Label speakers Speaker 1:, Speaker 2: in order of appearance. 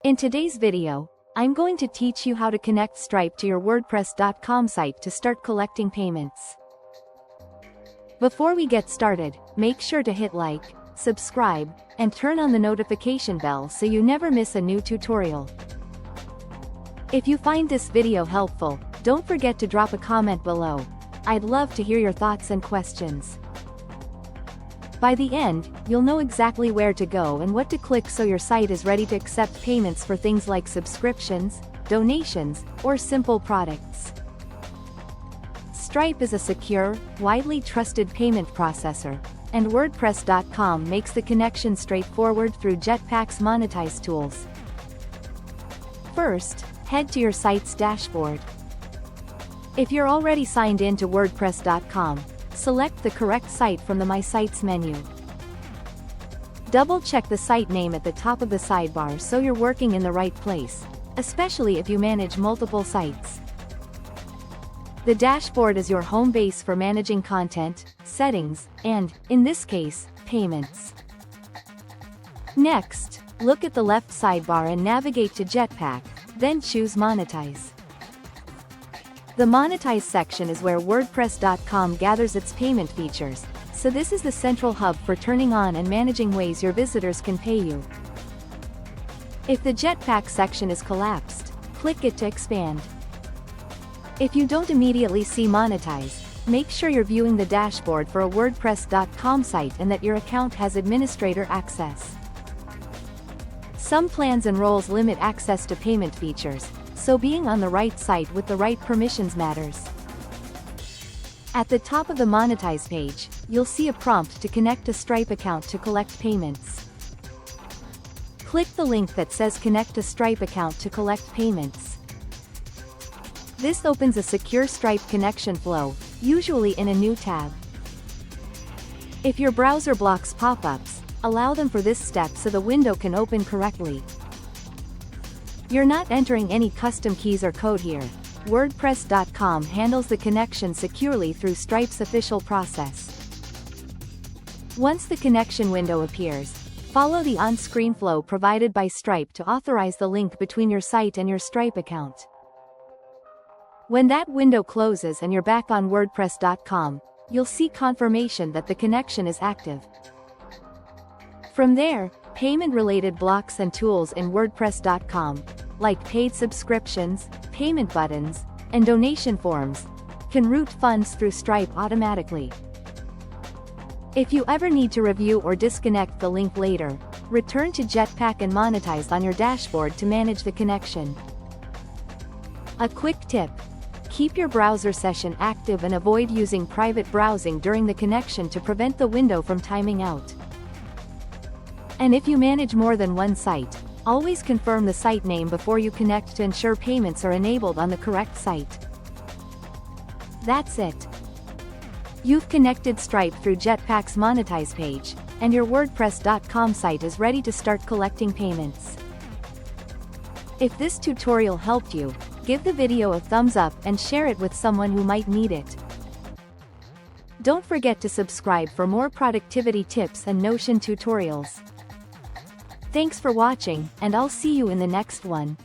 Speaker 1: In today's video, I'm going to teach you how to connect Stripe to your WordPress.com site to start collecting payments. Before we get started, make sure to hit like, subscribe, and turn on the notification bell so you never miss a new tutorial. If you find this video helpful, don't forget to drop a comment below. I'd love to hear your thoughts and questions. By the end, you'll know exactly where to go and what to click so your site is ready to accept payments for things like subscriptions, donations, or simple products. Stripe is a secure, widely trusted payment processor, and WordPress.com makes the connection straightforward through Jetpack's Monetize tools. First, head to your site's dashboard. If you're already signed in to WordPress.com, select the correct site from the My Sites menu. Double-check the site name at the top of the sidebar so you're working in the right place, especially if you manage multiple sites. The dashboard is your home base for managing content, settings, and, in this case, payments. Next, look at the left sidebar and navigate to Jetpack, then choose Monetize. The Monetize section is where WordPress.com gathers its payment features, so this is the central hub for turning on and managing ways your visitors can pay you. If the Jetpack section is collapsed, click it to expand. If you don't immediately see Monetize, make sure you're viewing the dashboard for a WordPress.com site and that your account has administrator access. Some plans and roles limit access to payment features, so being on the right site with the right permissions matters. At the top of the Monetize page, you'll see a prompt to connect a Stripe account to collect payments. Click the link that says Connect a Stripe account to collect payments. This opens a secure Stripe connection flow, usually in a new tab. If your browser blocks pop-ups, allow them for this step so the window can open correctly. You're not entering any custom keys or code here. WordPress.com handles the connection securely through Stripe's official process. Once the connection window appears, follow the on-screen flow provided by Stripe to authorize the link between your site and your Stripe account. When that window closes and you're back on WordPress.com, you'll see confirmation that the connection is active. From there, payment-related blocks and tools in WordPress.com, like paid subscriptions, payment buttons, and donation forms, can route funds through Stripe automatically. If you ever need to review or disconnect the link later, return to Jetpack and Monetize on your dashboard to manage the connection. A quick tip: keep your browser session active and avoid using private browsing during the connection to prevent the window from timing out. And if you manage more than one site, always confirm the site name before you connect to ensure payments are enabled on the correct site. That's it. You've connected Stripe through Jetpack's Monetize page, and your WordPress.com site is ready to start collecting payments. If this tutorial helped you, give the video a thumbs up and share it with someone who might need it. Don't forget to subscribe for more productivity tips and Notion tutorials. Thanks for watching, and I'll see you in the next one.